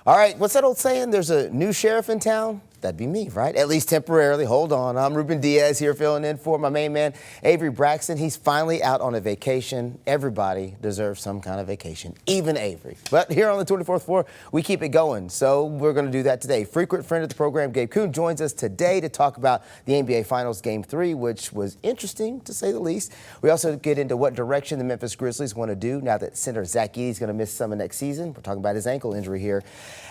All right, what's that old saying? There's a new sheriff in town? That'd be me, right? At least temporarily. Hold on. I'm Ruben Diaz here filling in for my main man, Avery Braxton. He's finally out on a vacation. Everybody deserves some kind of vacation, even Avery. But here on the 24th floor, we keep it going. So we're going to do that today. Frequent friend of the program, Gabe Kuhn, joins us today to talk about the NBA Finals Game 3, which was interesting, to say the least. We also get into what direction the Memphis Grizzlies want to do now that center Zach Edey is going to miss some of next season. We're talking about his ankle injury here.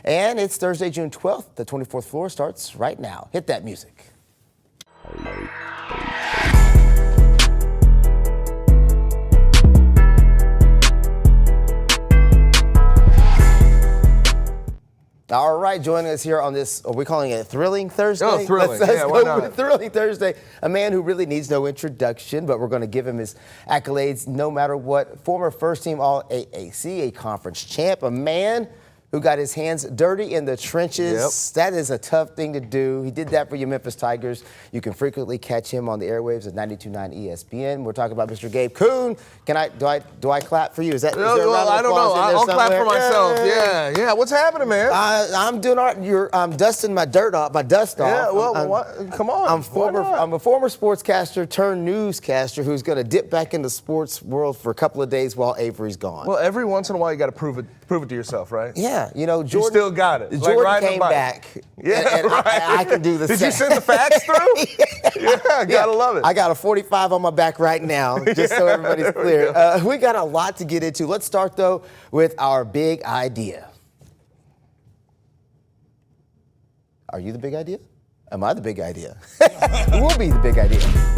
And it's Thursday, June 12th. The 24th floor starts right now. Hit that music. All right, joining us here on this, are we calling it Thrilling Thursday? Oh, thrilling. Let's yeah, why go not? with Thrilling Thursday. A man who really needs no introduction, but we're going to give him his accolades no matter what. Former first-team All-AAC, a conference champ, a man who got his hands dirty in the trenches. Yep. That is a tough thing to do. He did that for your Memphis Tigers. You can frequently catch him on the airwaves at 92.9 ESPN. We're talking about Mr. Gabe Kuhn. Do I clap for you? Is that? No, is there well, I don't know. I'll clap for myself. Yeah. What's happening, man? I'm doing art. I'm dusting my dust off. Yeah. Well, come on. I'm a former sportscaster turned newscaster who's going to dip back into the sports world for a couple of days while Avery's gone. Well, every once in a while you got to prove it to yourself, right? Yeah. You know, Jordan. You still got it. Jordan like came back. Yeah, and right. I can do the same. Did you send the fax through? Yeah, gotta love it. I got a 45 on my back right now, just so everybody's clear. We got a lot to get into. Let's start, though, with our big idea. Are you the big idea? Am I the big idea? We'll be the big idea.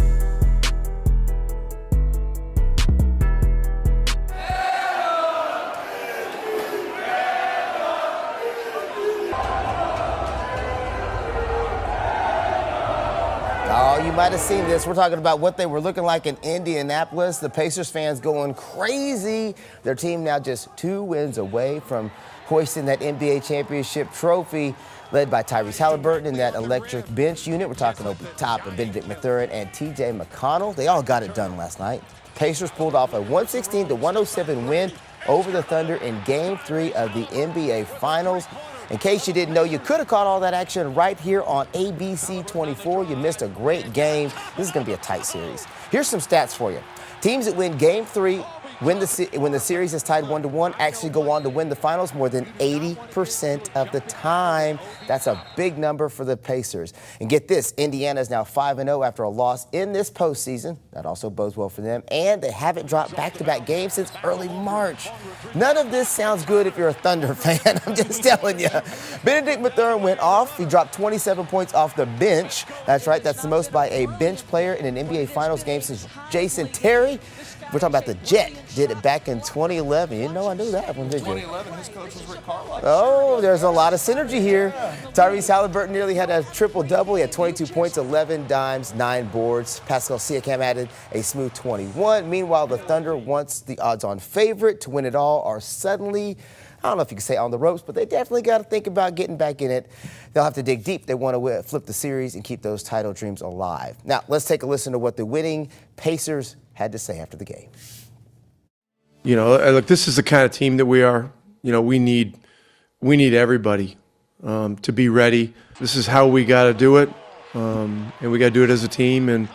Oh, you might have seen this. We're talking about what they were looking like in Indianapolis. The Pacers fans going crazy. Their team now just 2 wins away from hoisting that NBA championship trophy, led by Tyrese Halliburton in that electric bench unit. We're talking over the top of Benedict Mathurin and T.J. McConnell. They all got it done last night. Pacers pulled off a 116-107 win over the Thunder in Game 3 of the NBA Finals. In case you didn't know, you could have caught all that action right here on ABC 24. You missed a great game. This is going to be a tight series. Here's some stats for you. Teams that win Game 3 when the series is tied 1-1 actually go on to win the finals more than 80% of the time. That's a big number for the Pacers. And get this, Indiana is now 5-0 after a loss in this postseason. That also bodes well for them. And they haven't dropped back-to-back games since early March. None of this sounds good if you're a Thunder fan. I'm just telling you. Benedict Mathurin went off. He dropped 27 points off the bench. That's right. That's the most by a bench player in an NBA Finals game since Jason Terry. We're talking about the Jet. Did it back in 2011. You didn't know I knew that one, did you? 2011, his coach was Rick Carlisle. Oh, there's a lot of synergy here. Tyrese Halliburton nearly had a triple-double. He had 22 points, 11 dimes, 9 boards. Pascal Siakam added a smooth 21. Meanwhile, the Thunder, once the odds-on favorite to win it all, are suddenly, I don't know if you can say on the ropes, but they definitely got to think about getting back in it. They'll have to dig deep. They want to flip the series and keep those title dreams alive. Now, let's take a listen to what the winning Pacers had to say after the game. You know, look, this is the kind of team that we are. You know, we need everybody to be ready. This is how we got to do it, and we got to do it as a team. And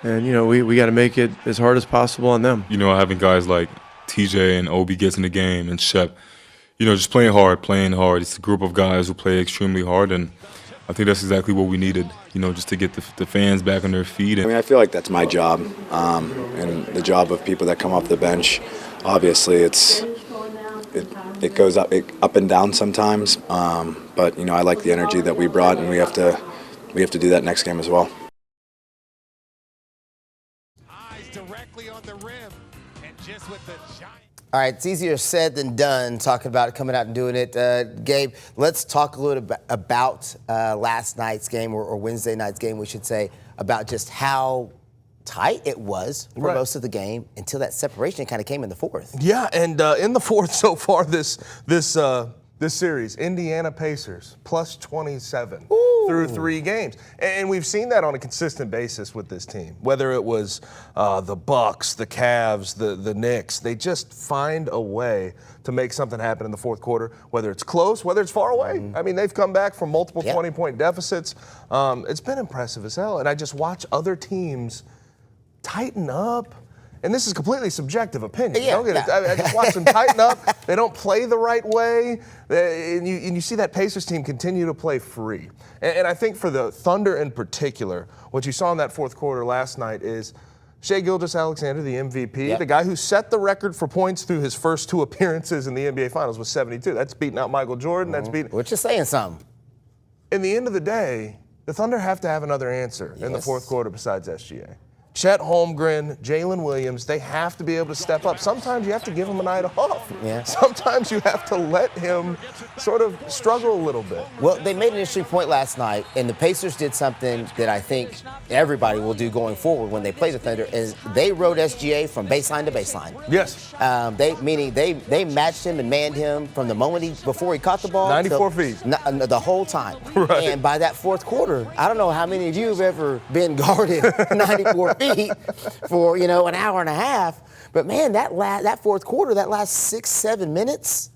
you know, we got to make it as hard as possible on them. You know, having guys like TJ and Obi gets in the game and Shep, you know, just playing hard. It's a group of guys who play extremely hard, and I think that's exactly what we needed, you know, just to get the fans back on their feet. I mean, I feel like that's my job, and the job of people that come off the bench. Obviously, it goes up and down sometimes, but you know, I like the energy that we brought, and we have to do that next game as well. Eyes directly on the rim, and just with the giant. All right, it's easier said than done talking about it, coming out and doing it. Gabe, let's talk a little bit about last night's game, or Wednesday night's game, we should say, about just how tight it was for most of the game until that separation kind of came in the fourth. Yeah, and in the fourth so far this series, Indiana Pacers plus 27. Ooh. through 3 games. And we've seen that on a consistent basis with this team. Whether it was the Bucks, the Cavs, the Knicks, they just find a way to make something happen in the fourth quarter, whether it's close, whether it's far away. I mean, they've come back from multiple 20-point deficits. It's been impressive as hell. And I just watch other teams tighten up. And this is completely subjective opinion. I just watch them tighten up. They don't play the right way. And you see that Pacers team continue to play free. And I think for the Thunder in particular, what you saw in that fourth quarter last night is Shai Gilgeous-Alexander, the MVP, the guy who set the record for points through his first 2 appearances in the NBA Finals was 72. That's beating out Michael Jordan. That's beating. Which is saying something. In the end of the day, the Thunder have to have another answer in the fourth quarter besides SGA. Chet Holmgren, Jalen Williams, they have to be able to step up. Sometimes you have to give him a night off. Sometimes you have to let him sort of struggle a little bit. Well, they made an interesting point last night, and the Pacers did something that I think everybody will do going forward when they play the Thunder, is they rode SGA from baseline to baseline. Yes. They matched him and manned him from the moment before he caught the ball. 94 feet. The whole time. Right. And by that fourth quarter, I don't know how many of you have ever been guarded 94 feet for, an hour and a half. But, man, that fourth quarter, that last 6-7 minutes,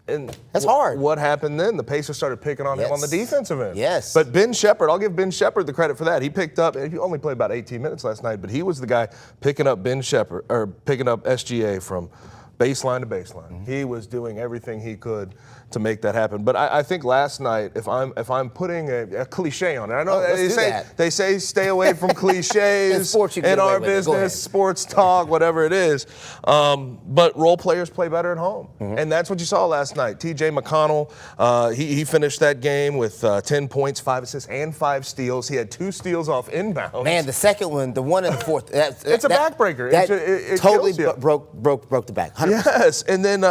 and that's hard. What happened then? The Pacers started picking on him on the defensive end. Yes. But Ben Shepherd, I'll give Ben Shepherd the credit for that. He picked up, he only played about 18 minutes last night, but he was the guy picking up picking up SGA from baseline to baseline. He was doing everything he could to make that happen. But I think last night, if I'm putting a cliche on it, I know they say stay away from cliches in our business, sports talk, whatever it is. But role players play better at home, and that's what you saw last night. T.J. McConnell, he finished that game with 10 points, 5 assists, and 5 steals. He had 2 steals off inbounds. Man, the second one, the one in the fourth, it's a backbreaker. It totally broke the back. 100%. Yes, and then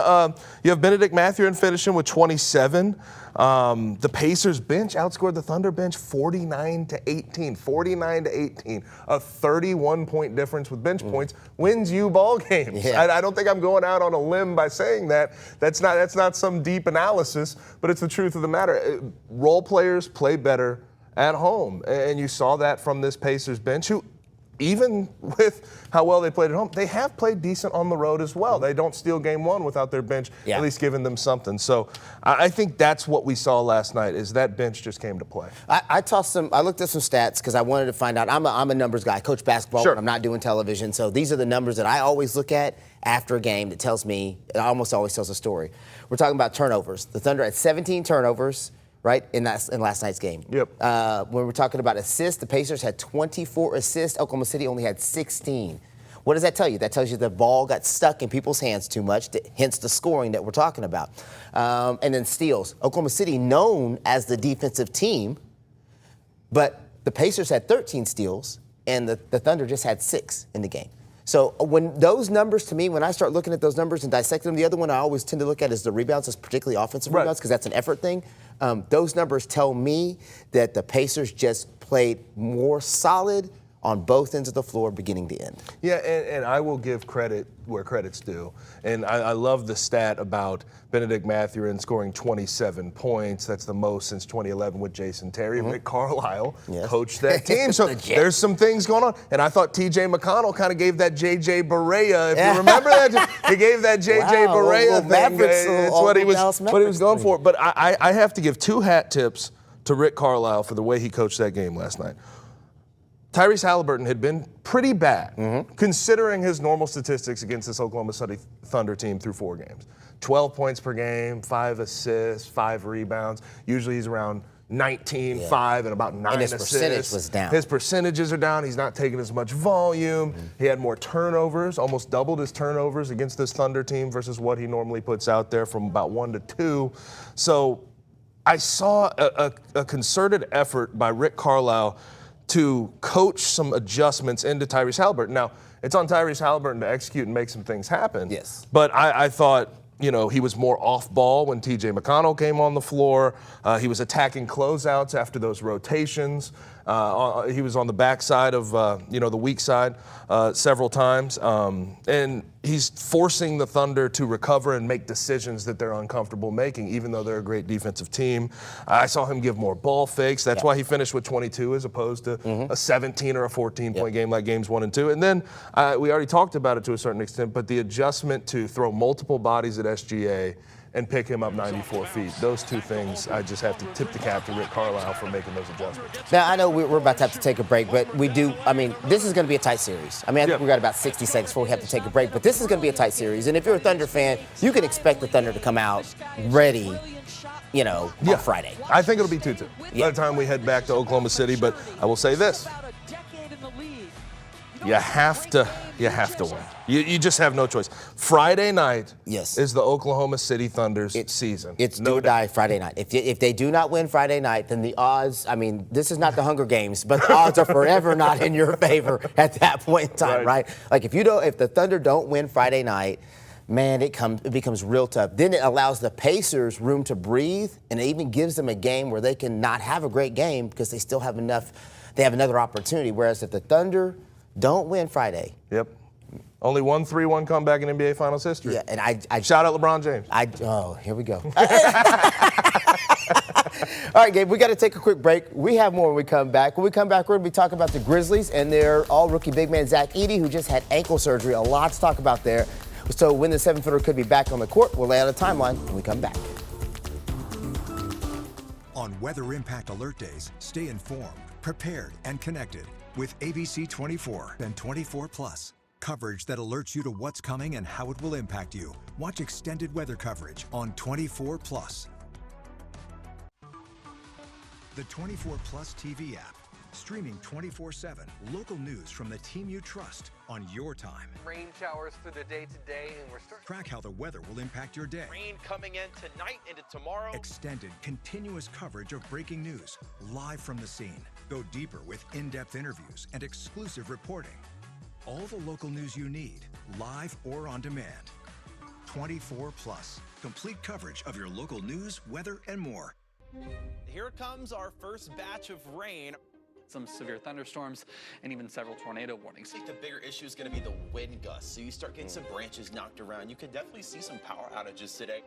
you have Benedict Mathurin finishing with 27. The Pacers bench outscored the Thunder bench 49-18. 49-18. A 31-point difference with bench points wins you ball games. Yeah. I don't think I'm going out on a limb by saying that. That's not some deep analysis, but it's the truth of the matter. Role players play better at home, and you saw that from this Pacers bench, who, even with how well they played at home, they have played decent on the road as well. They don't steal game 1 without their bench at least giving them something. So I think that's what we saw last night, is that bench just came to play. I looked at some stats because I wanted to find out. I'm a numbers guy. I coach basketball, but I'm not doing television. So these are the numbers that I always look at after a game that tells me, it almost always tells a story. We're talking about turnovers. The Thunder had 17 turnovers, right, in last night's game. Yep. When we're talking about assists, the Pacers had 24 assists. Oklahoma City only had 16. What does that tell you? That tells you the ball got stuck in people's hands too much, hence the scoring that we're talking about. And then steals. Oklahoma City, known as the defensive team, but the Pacers had 13 steals, and the Thunder just had 6 in the game. So when those numbers, to me, when I start looking at those numbers and dissecting them, the other one I always tend to look at is the rebounds, particularly offensive rebounds, because that's an effort thing. Those numbers tell me that the Pacers just played more solid on both ends of the floor, beginning to end. Yeah, and I will give credit where credit's due. And I love the stat about Benedict Mathurin scoring 27 points. That's the most since 2011 with Jason Terry. Rick Carlisle coached that team. So there's some things going on. And I thought T.J. McConnell kind of gave that J.J. Barea. If you remember that, he gave that J.J. Barea thing. It's what he was going for. But I have to give 2 hat tips to Rick Carlisle for the way he coached that game last night. Tyrese Halliburton had been pretty bad, considering his normal statistics against this Oklahoma City Thunder team through 4 games. 12 points per game, 5 assists, 5 rebounds. Usually he's around 19, 5, and about 9 assists. And his percentage was down. His percentages are down. He's not taking as much volume. He had more turnovers, almost doubled his turnovers against this Thunder team versus what he normally puts out there, from about 1 to 2. So I saw a concerted effort by Rick Carlisle to coach some adjustments into Tyrese Halliburton. Now, it's on Tyrese Halliburton to execute and make some things happen. Yes. But I thought, he was more off ball when T.J. McConnell came on the floor. He was attacking closeouts after those rotations. He was on the backside of the weak side several times, and he's forcing the Thunder to recover and make decisions that they're uncomfortable making, even though they're a great defensive team. I saw him give more ball fakes. That's why he finished with 22 as opposed to a 17 or a 14-point game like games 1 and 2. And then we already talked about it to a certain extent, but the adjustment to throw multiple bodies at SGA and pick him up 94 feet. Those two things, I just have to tip the cap to Rick Carlisle for making those adjustments. Now, I know we're about to have to take a break, but this is going to be a tight series. I think we got about 60 seconds before we have to take a break, but this is going to be a tight series. And if you're a Thunder fan, you can expect the Thunder to come out ready, on Friday. I think it'll be 2-2 by the time we head back to Oklahoma City, but I will say this. You have to win. You just have no choice. Friday night is the Oklahoma City Thunder's season. It's do or die Friday night. If they do not win Friday night, then the odds, this is not the Hunger Games, but the odds are forever not in your favor at that point in time, right? Like if the Thunder don't win Friday night, man, it becomes real tough. Then it allows the Pacers room to breathe, and it even gives them a game where they can not have a great game because they still have enough. They have another opportunity. Whereas if the Thunder don't win Friday. Yep. Only one 3-1 comeback in NBA Finals history. Yeah, and I shout out LeBron James. Here we go. All right, Gabe, we got to take a quick break. We have more when we come back. When we come back, we're going to be talking about the Grizzlies and their all-rookie big man, Zach Edey, who just had ankle surgery. A lot to talk about there. So when the 7-footer could be back on the court, we'll lay out a timeline when we come back. On Weather Impact Alert Days, stay informed, prepared, and connected with ABC 24 and 24+. Coverage that alerts you to what's coming and how it will impact you. Watch extended weather coverage on 24+. The 24+ TV app, streaming 24/7 local news from the team you trust on your time. Rain showers through the day today, and we're starting. Track how the weather will impact your day. Rain coming in tonight into tomorrow. Extended, continuous coverage of breaking news, live from the scene. Go deeper with in-depth interviews and exclusive reporting. All the local news you need, live or on demand. 24+, complete coverage of your local news, weather, and more. Here comes our first batch of rain. Some severe thunderstorms and even several tornado warnings. I think the bigger issue is going to be the wind gusts. So you start getting some branches knocked around. You could definitely see some power outages today.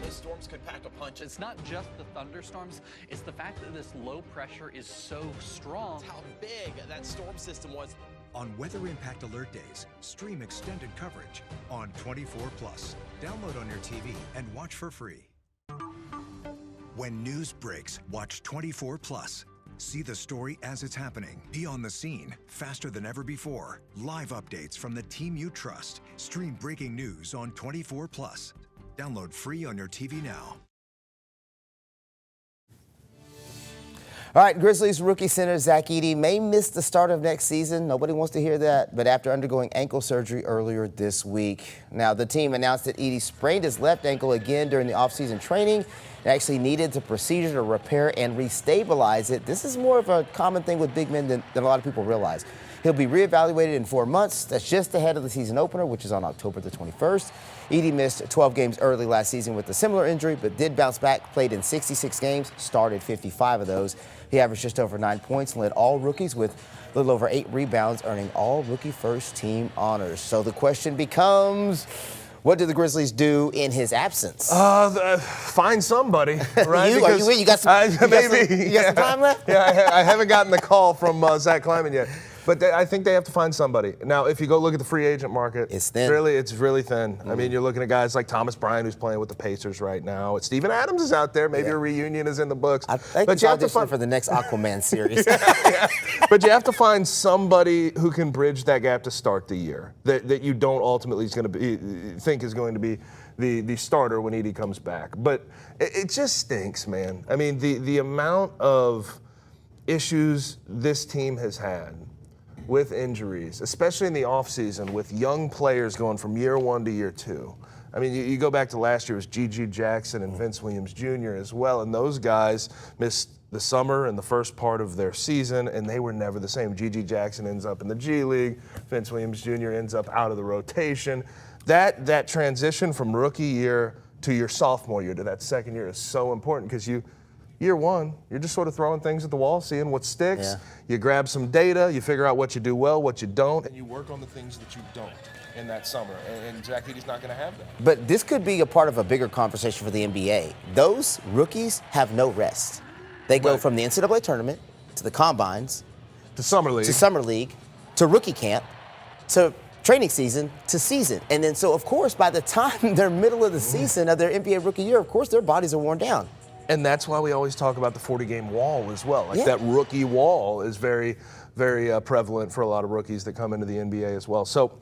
Those storms could pack a punch. It's not just the thunderstorms, it's the fact that this low pressure is so strong. It's how big that storm system was. On Weather Impact Alert Days, stream extended coverage on 24+. Download on your TV and watch for free. When news breaks, watch 24+. See the story as it's happening. Be on the scene, faster than ever before. Live updates from the team you trust. Stream breaking news on 24+. Download free on your TV now. All right, Grizzlies rookie center Zach Edey may miss the start of next season. Nobody wants to hear that, but after undergoing ankle surgery earlier this week. Now, the team announced that Edey sprained his left ankle again during the offseason training and actually needed the procedure to repair and restabilize it. This is more of a common thing with big men than a lot of people realize. He'll be reevaluated in 4 months. That's just ahead of the season opener, which is on October the 21st. Edey missed 12 games early last season with a similar injury, but did bounce back, played in 66 games, started 55 of those. He averaged just over 9 points and led all rookies with a little over 8 rebounds, earning all rookie first team honors. So the question becomes, what do the Grizzlies do in his absence? Find somebody, right? You got some time left? Yeah, I haven't gotten the call from Zach Kleiman yet. But I think they have to find somebody. Now, if you go look at the free agent market, it's thin. It's really thin. I mean, you're looking at guys like Thomas Bryant, who's playing with the Pacers right now. Steven Adams is out there. Maybe a reunion is in the books. I think he's auditioning for the next Aquaman series. But you have to find somebody who can bridge that gap to start the year that you don't ultimately think is going to be the starter when Edey comes back. But it just stinks, man. I mean, the amount of issues this team has had with injuries, especially in the offseason, with young players going from year one to year two. I mean, you go back to last year, it was G.G. Jackson and Vince Williams Jr. as well, and those guys missed the summer and the first part of their season, and they were never the same. G.G. Jackson ends up in the G League. Vince Williams Jr. ends up out of the rotation. That transition from rookie year to your sophomore year to that second year is so important because year one, you're just sort of throwing things at the wall, seeing what sticks. Yeah. You grab some data, you figure out what you do well, what you don't, and you work on the things that you don't in that summer. And Zach Edey's not going to have that. But this could be a part of a bigger conversation for the NBA. Those rookies have no rest. They go from the NCAA tournament to the combines to summer league to rookie camp to training season to season. And then so, of course, by the time they're middle of the season of their NBA rookie year, of course, their bodies are worn down. And that's why we always talk about the 40-game wall as well. Like that rookie wall is very, very prevalent for a lot of rookies that come into the NBA as well. So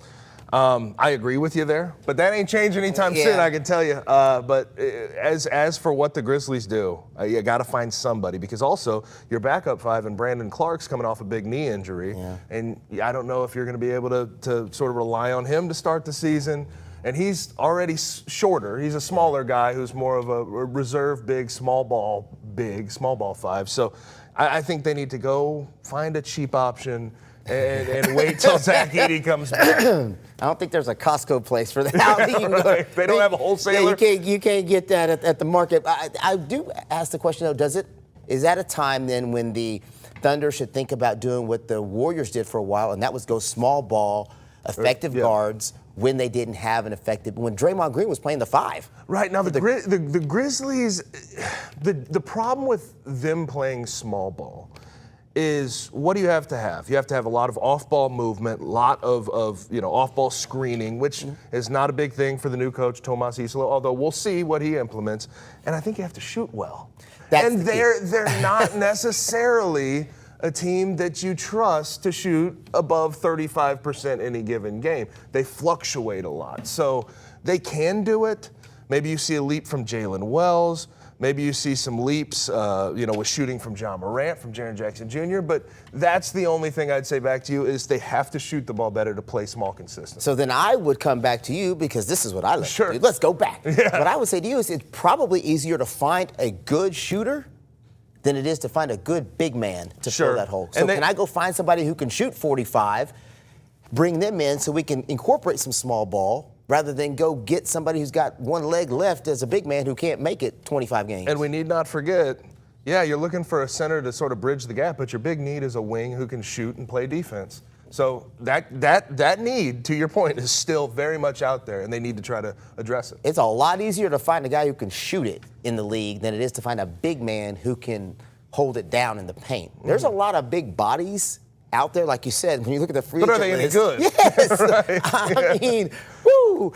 I agree with you there, but that ain't changing anytime soon, I can tell you. But as for what the Grizzlies do, you got to find somebody, because also your backup five and Brandon Clark's coming off a big knee injury, and I don't know if you're going to be able to sort of rely on him to start the season. And he's already shorter. He's a smaller guy who's more of a reserve small ball five. So I think they need to go find a cheap option and wait till Zach Edey comes back. I don't think there's a Costco place for that. They don't have a wholesaler. Yeah, you can't get that at the market. I do ask the question though: is that a time then when the Thunder should think about doing what the Warriors did for a while, and that was go small ball, effective guards, when they didn't have an effective, when Draymond Green was playing the five. Right, now the Grizzlies, the problem with them playing small ball is, what do you have to have? You have to have a lot of off-ball movement, a lot of off-ball screening, which is not a big thing for the new coach, Tomas Isolo, although we'll see what he implements. And I think you have to shoot well. They're not necessarily a team that you trust to shoot above 35% any given game. They fluctuate a lot. So they can do it. Maybe you see a leap from Jalen Wells. Maybe you see some leaps, with shooting from John Morant, from Jaren Jackson Jr., but that's the only thing I'd say back to you is they have to shoot the ball better to play small consistently. So then I would come back to you, because this is what I like to do. Let's go back. Yeah. What I would say to you is it's probably easier to find a good shooter than it is to find a good big man to fill that hole. So can I go find somebody who can shoot 45, bring them in so we can incorporate some small ball, rather than go get somebody who's got one leg left as a big man who can't make it 25 games. And we need not forget, you're looking for a center to sort of bridge the gap, but your big need is a wing who can shoot and play defense. So that need, to your point, is still very much out there, and they need to try to address it. It's a lot easier to find a guy who can shoot it in the league than it is to find a big man who can hold it down in the paint. There's a lot of big bodies out there, like you said, when you look at the free agent list. But are they any good? Yes. Right. I mean, woo.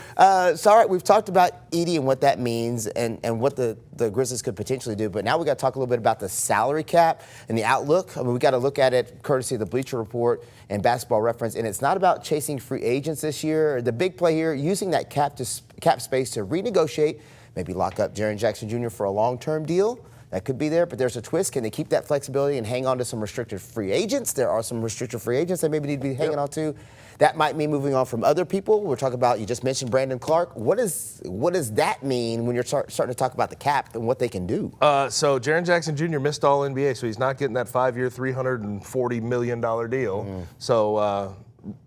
So, all right, we've talked about Edey and what that means and what the Grizzlies could potentially do, but now we got to talk a little bit about the salary cap and the outlook. I mean, we got to look at it courtesy of the Bleacher Report and Basketball Reference, and it's not about chasing free agents this year. The big play here, using that cap space to renegotiate, maybe lock up Jaren Jackson Jr. for a long-term deal. That could be there, but there's a twist. Can they keep that flexibility and hang on to some restricted free agents? There are some restricted free agents they maybe need to be hanging on to. That might mean moving on from other people. We're talking about, you just mentioned Brandon Clark. What does that mean when you're starting to talk about the cap and what they can do? So Jaren Jackson Jr. missed All-NBA, so he's not getting that 5-year, $340 million deal. So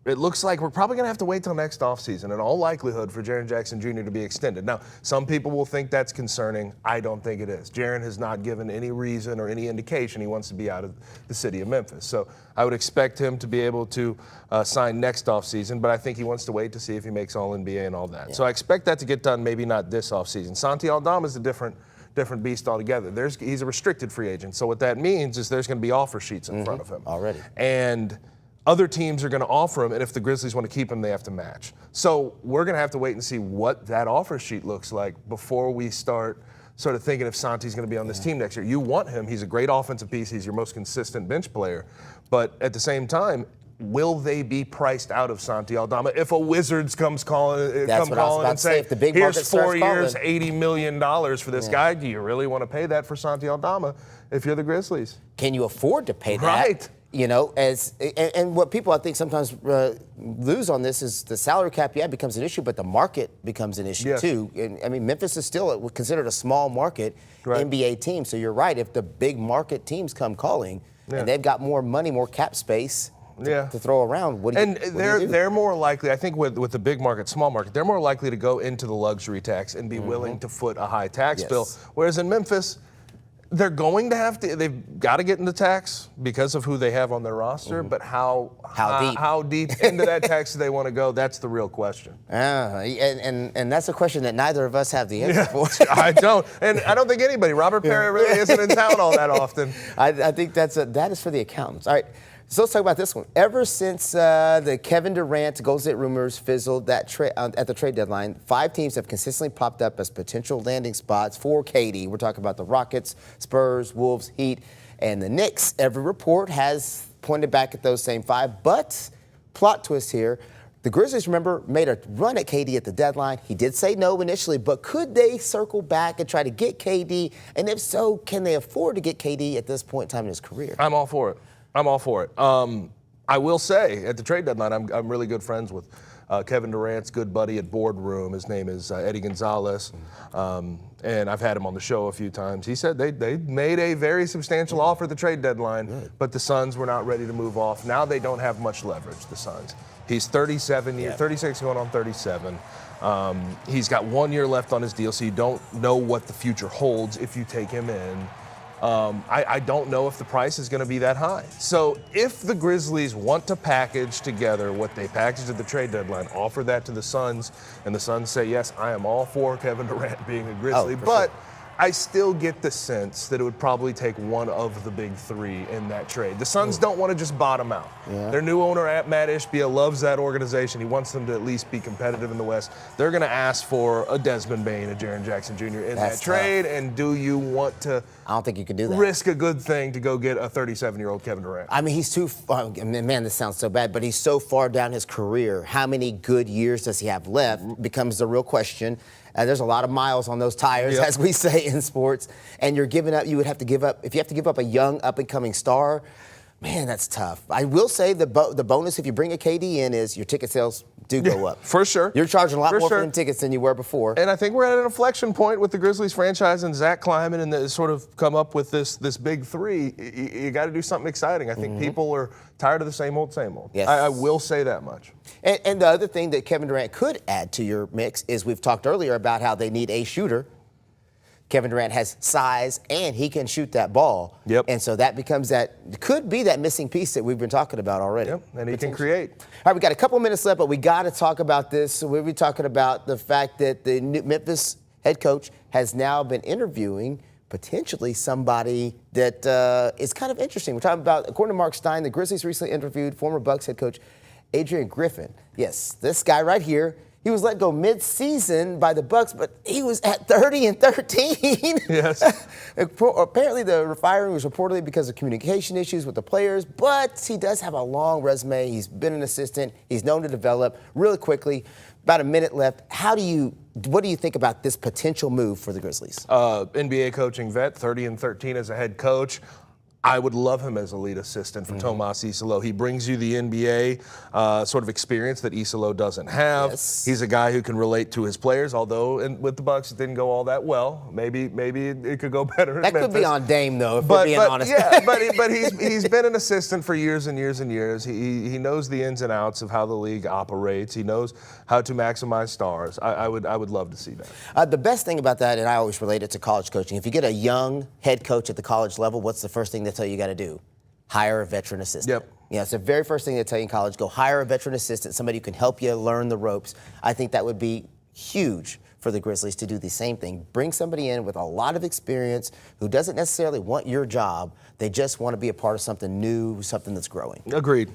it looks like we're probably going to have to wait till next offseason, in all likelihood, for Jaren Jackson Jr. to be extended. Now, some people will think that's concerning. I don't think it is. Jaren has not given any reason or any indication he wants to be out of the city of Memphis. So I would expect him to be able to sign next offseason, but I think he wants to wait to see if he makes All-NBA and all that. Yeah. So I expect that to get done, maybe not this offseason. Santi Aldama is a different beast altogether. He's a restricted free agent. So what that means is there's going to be offer sheets in front of him. Already. And other teams are going to offer him, and if the Grizzlies want to keep him, they have to match. So we're going to have to wait and see what that offer sheet looks like before we start sort of thinking if Santi's going to be on this team next year. You want him. He's a great offensive piece. He's your most consistent bench player. But at the same time, will they be priced out of Santi Aldama if a Wizards comes calling and say, here's 4 years, $80 million for this guy? Do you really want to pay that for Santi Aldama if you're the Grizzlies? Can you afford to pay that? Right. You know, and what people I think sometimes lose on this is the salary cap, becomes an issue, but the market becomes an issue too. And I mean, Memphis is still considered a small market NBA team. So you're right. If the big market teams come calling and they've got more money, more cap space to throw around, what do you do? They're more likely, I think, with the big market, small market, they're more likely to go into the luxury tax and be willing to foot a high tax bill. Whereas in Memphis, They're going to have to. They've got to get into tax because of who they have on their roster. But how deep into that tax do they want to go? That's the real question. And that's a question that neither of us have the answer for. I don't, and I don't think anybody. Robert Perry really isn't in town all that often. I think that is for the accountants. All right. So let's talk about this one. Ever since the Kevin Durant Golden State rumors fizzled at the trade deadline, 5 teams have consistently popped up as potential landing spots for KD. We're talking about the Rockets, Spurs, Wolves, Heat, and the Knicks. Every report has pointed back at those same 5. But plot twist here. The Grizzlies, remember, made a run at KD at the deadline. He did say no initially, but could they circle back and try to get KD? And if so, can they afford to get KD at this point in time in his career? I'm all for it. I will say, at the trade deadline, I'm really good friends with Kevin Durant's good buddy at Boardroom. His name is Eddie Gonzalez, and I've had him on the show a few times. He said they made a very substantial offer at the trade deadline, but the Suns were not ready to move off. Now they don't have much leverage, the Suns. He's 36 going on 37. He's got 1 year left on his deal, so you don't know what the future holds if you take him in. I don't know if the price is going to be that high. So if the Grizzlies want to package together what they packaged at the trade deadline, offer that to the Suns, and the Suns say, yes, I am all for Kevin Durant being a Grizzly, but I still get the sense that it would probably take one of the big 3 in that trade. The Suns don't want to just bottom out. Their new owner, Matt Ishbia, loves that organization. He wants them to at least be competitive in the West. They're going to ask for a Desmond Bain, a Jaren Jackson Jr. in that trade, and do you want to I don't think you can do that. Risk a good thing to go get a 37-year-old Kevin Durant? I mean, he's too man, this sounds so bad, but he's so far down his career. How many good years does he have left becomes the real question. There's a lot of miles on those tires, as we say in sports, and you're giving up. You would have to give up if you have to give up a young, up-and-coming star. Man, that's tough. I will say the bonus if you bring a KD in is your ticket sales do go up. For sure. You're charging a lot more for them tickets than you were before. And I think we're at an inflection point with the Grizzlies franchise and Zach Kleiman and sort of come up with this big 3. You got to do something exciting. I think people are tired of the same old, same old. Yes. I will say that much. And the other thing that Kevin Durant could add to your mix is we've talked earlier about how they need a shooter. Kevin Durant has size and he can shoot that ball. And so that becomes could be that missing piece that we've been talking about already. And he can create. All right, we got a couple minutes left, but we got to talk about this. So we'll be talking about the fact that the Memphis head coach has now been interviewing potentially somebody that is kind of interesting. We're talking about, according to Mark Stein, the Grizzlies recently interviewed former Bucks head coach Adrian Griffin. Yes, this guy right here. He was let go mid-season by the Bucks, but he was at 30-13. Yes. Apparently, the firing was reportedly because of communication issues with the players, but he does have a long resume. He's been an assistant. He's known to develop really quickly. About a minute left. What do you think about this potential move for the Grizzlies? NBA coaching vet, 30-13 as a head coach. I would love him as a lead assistant for Tomas Isolo. He brings you the NBA sort of experience that Isolo doesn't have. He's a guy who can relate to his players, although with the Bucks it didn't go all that well. Maybe it could go better. That could be on Dame, though, if we're being honest. Yeah, but he's been an assistant for years and years and years. He knows the ins and outs of how the league operates. He knows how to maximize stars. I would love to see that. The best thing about that, and I always relate it to college coaching, if you get a young head coach at the college level, what's the first thing they tell you got to do? Hire a veteran assistant. It's the very first thing they tell you in college. Go hire a veteran assistant, somebody who can help you learn the ropes. I think that would be huge for the Grizzlies to do the same thing. Bring somebody in with a lot of experience who doesn't necessarily want your job. They just want to be a part of something new, something that's growing. Agreed.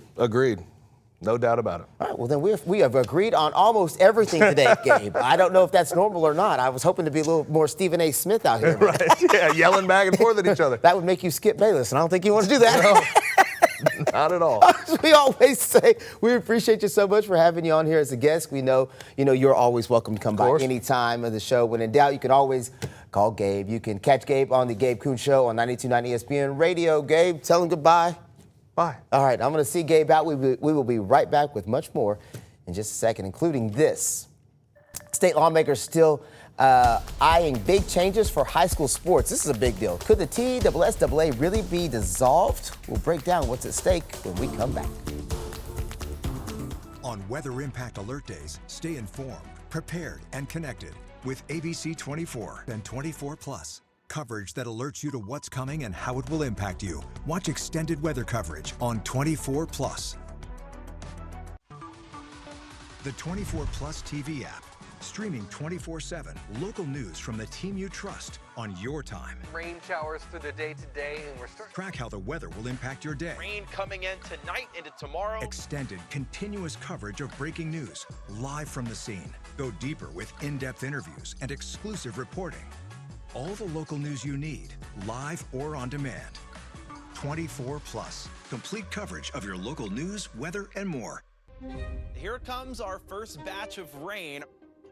No doubt about it. All right, well, then we have agreed on almost everything today, Gabe. I don't know if that's normal or not. I was hoping to be a little more Stephen A. Smith out here. Right, yeah, yelling back and forth at each other. That would make you Skip Bayless, and I don't think you want to do that. No, not at all. As we always say, we appreciate you so much for having you on here as a guest. We know, you're always welcome to come by any time of the show. When in doubt, you can always call Gabe. You can catch Gabe on the Gabe Kuhn Show on 92.9 ESPN Radio. Gabe, tell him goodbye. Bye. All right, I'm going to see Gabe out. We will be right back with much more in just a second, including this. State lawmakers still eyeing big changes for high school sports. This is a big deal. Could the TSSAA really be dissolved? We'll break down what's at stake when we come back. On Weather Impact Alert Days, stay informed, prepared, and connected with ABC 24 and 24 Plus. Coverage that alerts you to what's coming and how it will impact you. Watch extended weather coverage on 24+. The 24+ TV app. Streaming 24/7. Local news from the team you trust on your time. Rain showers through the day today, and we're starting. Track how the weather will impact your day. Rain coming in tonight into tomorrow. Extended, continuous coverage of breaking news, live from the scene. Go deeper with in-depth interviews and exclusive reporting. All the local news you need, live or on demand. 24+. Complete coverage of your local news, weather, and more. Here comes our first batch of rain.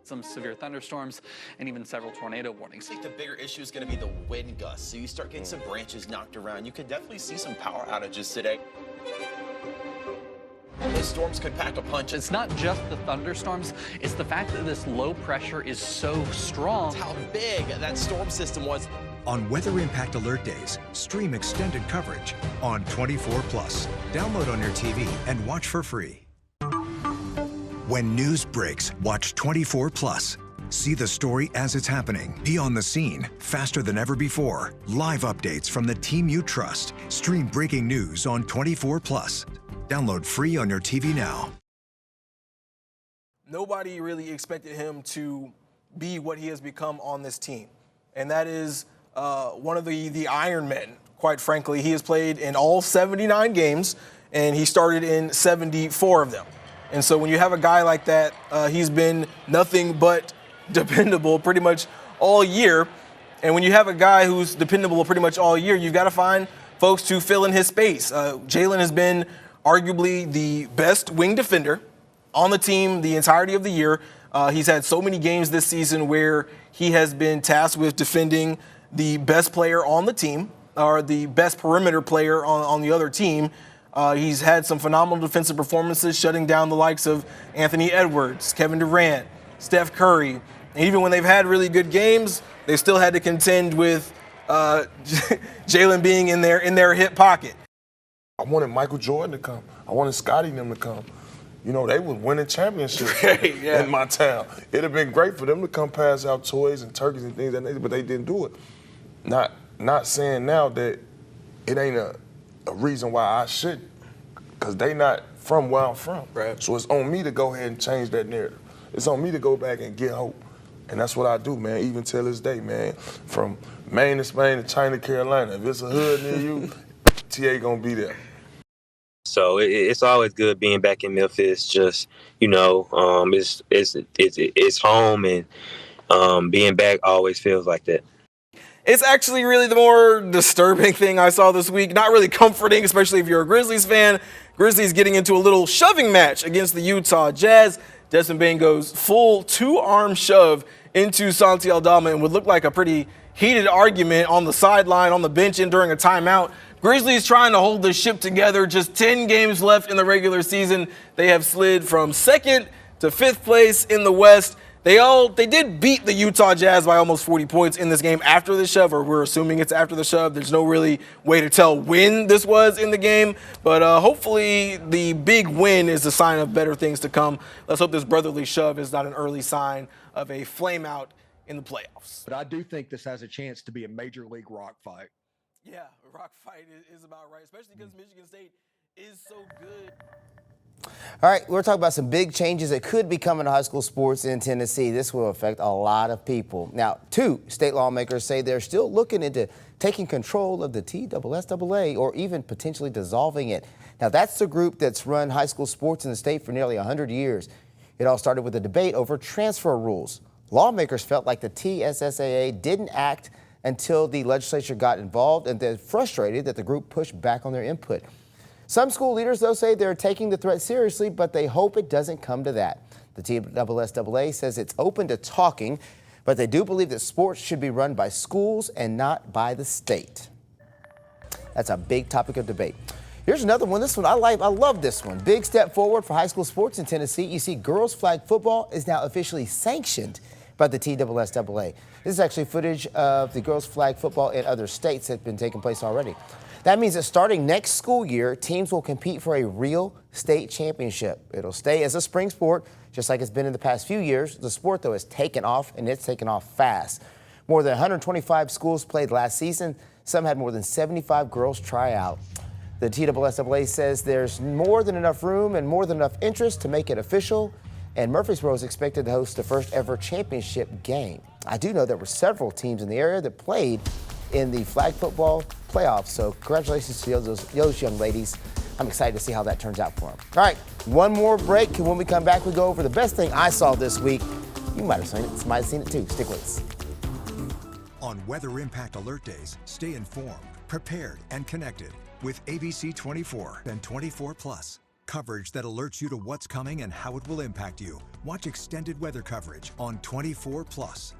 Some severe thunderstorms and even several tornado warnings. I think the bigger issue is going to be the wind gusts. So you start getting some branches knocked around. You could definitely see some power outages today. Those storms could pack a punch. It's not just the thunderstorms, it's the fact that this low pressure is so strong. It's how big that storm system was. On Weather Impact Alert Days, stream extended coverage on 24+. Download on your TV and watch for free. When news breaks, watch 24+. See the story as it's happening. Be on the scene, faster than ever before. Live updates from the team you trust. Stream breaking news on 24+. Download free on your TV now. Nobody really expected him to be what he has become on this team. And that is one of the Iron Men, quite frankly. He has played in all 79 games, and he started in 74 of them. And so when you have a guy like that, he's been nothing but dependable pretty much all year. And when you have a guy who's dependable pretty much all year, you've got to find folks to fill in his space. Jalen has been arguably the best wing defender on the team the entirety of the year. He's had so many games this season where he has been tasked with defending the best player on the team or the best perimeter player on the other team. He's had some phenomenal defensive performances, shutting down the likes of Anthony Edwards, Kevin Durant, Steph Curry. And even when they've had really good games, they still had to contend with Jalen being in their hip pocket. I wanted Michael Jordan to come. I wanted Scottie and them to come. You know, they were winning championships in my town. It'd have been great for them to come pass out toys and turkeys and things, but they didn't do it. Not saying now that it ain't a reason why I shouldn't, because they not from where I'm from. Right. So it's on me to go ahead and change that narrative. It's on me to go back and get hope. And that's what I do, man, even till this day, man. From Maine to Spain to China, Carolina. If it's a hood near you, TA gonna be there. So it's always good being back in Memphis. Just, you know, it's home, and being back always feels like that. It's actually really the more disturbing thing I saw this week. Not really comforting, especially if you're a Grizzlies fan. Grizzlies getting into a little shoving match against the Utah Jazz. Desmond Bane goes full two-arm shove into Santi Aldama and would look like a pretty heated argument on the sideline, on the bench, and during a timeout. Grizzlies trying to hold the ship together. Just 10 games left in the regular season. They have slid from second to fifth place in the West. They did beat the Utah Jazz by almost 40 points in this game after the shove, or we're assuming it's after the shove. There's no really way to tell when this was in the game, but hopefully the big win is a sign of better things to come. Let's hope this brotherly shove is not an early sign of a flame out in the playoffs. But I do think this has a chance to be a major league rock fight. Yeah, a rock fight is about right, especially because Michigan State is so good. All right, we're talking about some big changes that could be coming to high school sports in Tennessee. This will affect a lot of people. Now, 2 state lawmakers say they're still looking into taking control of the TSSAA or even potentially dissolving it. Now, that's the group that's run high school sports in the state for nearly 100 years. It all started with a debate over transfer rules. Lawmakers felt like the TSSAA didn't act until the legislature got involved, and they're frustrated that the group pushed back on their input. Some school leaders, though, say they're taking the threat seriously, but they hope it doesn't come to that. The TSSAA says it's open to talking, but they do believe that sports should be run by schools and not by the state. That's a big topic of debate. Here's another one. This one I like. I love this one. Big step forward for high school sports in Tennessee. You see, girls flag football is now officially sanctioned by the TSSAA. This is actually footage of the girls flag football in other states that have been taking place already. That means that starting next school year, teams will compete for a real state championship. It'll stay as a spring sport, just like it's been in the past few years. The sport, though, has taken off, and it's taken off fast. More than 125 schools played last season. Some had more than 75 girls try out. The TSSAA says there's more than enough room and more than enough interest to make it official, and Murfreesboro is expected to host the first ever championship game. I do know there were several teams in the area that played in the flag football playoffs, so congratulations to those young ladies. I'm excited to see how that turns out for them. All right, one more break, and when we come back, we go over the best thing I saw this week. You might have seen it. Might have seen it too. Stick with us. On Weather Impact Alert Days, stay informed, prepared, and connected with ABC 24 and 24 Plus. Coverage that alerts you to what's coming and how it will impact you. Watch extended weather coverage on 24 Plus.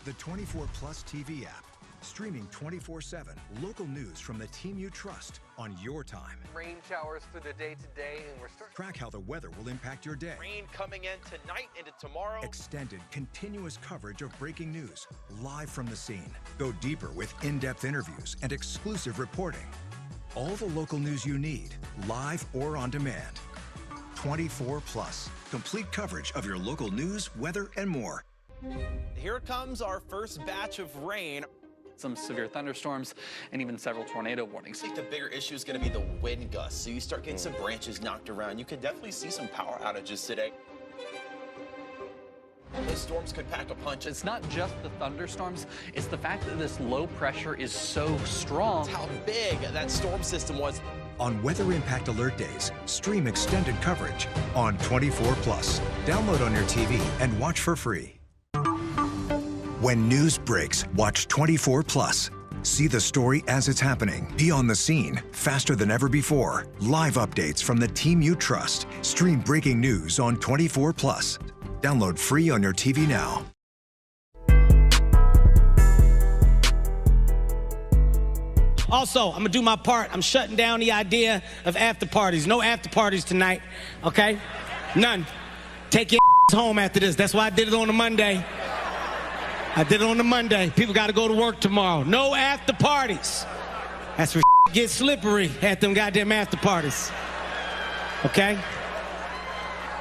The 24 Plus TV app, streaming 24/7 local news from the team you trust on your time. Rain showers through the day today, and we're starting. Track how the weather will impact your day. Rain coming in tonight into tomorrow. Extended, continuous coverage of breaking news, live from the scene. Go deeper with in-depth interviews and exclusive reporting. All the local news you need, live or on demand. 24 Plus, complete coverage of your local news, weather, and more. Here comes our first batch of rain. Some severe thunderstorms and even several tornado warnings. I think the bigger issue is going to be the wind gusts. So you start getting some branches knocked around. You could definitely see some power outages today. Those storms could pack a punch. It's not just the thunderstorms, it's the fact that this low pressure is so strong. How big that storm system was. On Weather Impact Alert Days, stream extended coverage on 24 Plus. Download on your TV and watch for free. When news breaks, watch 24 Plus. See the story as it's happening. Be on the scene faster than ever before. Live updates from the team you trust. Stream breaking news on 24 Plus. Download free on your TV now. Also, I'm gonna do my part. I'm shutting down the idea of after parties. No after parties tonight, okay? None. Take your home after this. That's why I did it on a Monday. I did it on a Monday. People got to go to work tomorrow. No after parties. That's where gets slippery at them goddamn after parties. Okay?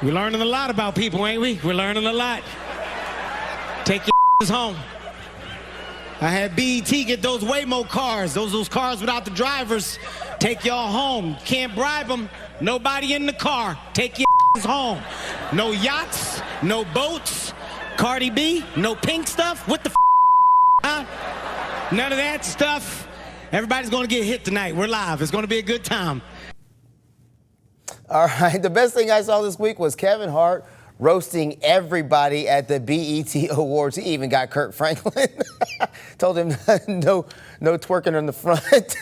We're learning a lot about people, ain't we? We're learning a lot. Take your home. I had BET get those Waymo cars, those cars without the drivers. Take y'all home. Can't bribe them. Nobody in the car. Take your home. No yachts, no boats. Cardi B, no pink stuff? What the huh? None of that stuff. Everybody's gonna get hit tonight. We're live. It's gonna be a good time. All right, the best thing I saw this week was Kevin Hart roasting everybody at the BET Awards. He even got Kurt Franklin. Told him no twerking on the front.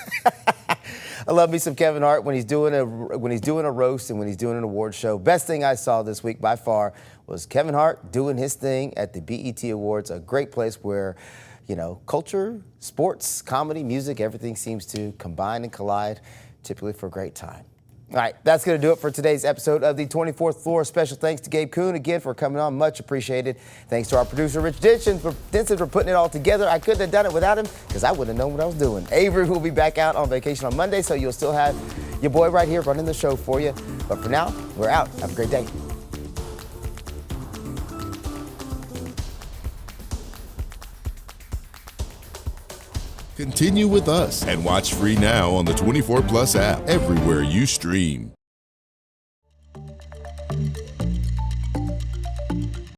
I love me some Kevin Hart when he's doing a roast and when he's doing an award show. Best thing I saw this week by far was Kevin Hart doing his thing at the BET Awards, a great place where, you know, culture, sports, comedy, music, everything seems to combine and collide, typically for a great time. All right, that's going to do it for today's episode of the 24th Floor. Special thanks to Gabe Kuhn again for coming on. Much appreciated. Thanks to our producer, Rich Denson, for putting it all together. I couldn't have done it without him because I wouldn't have known what I was doing. Avery will be back out on vacation on Monday, so you'll still have your boy right here running the show for you. But for now, we're out. Have a great day. Continue with us and watch free now on the 24 Plus app everywhere you stream.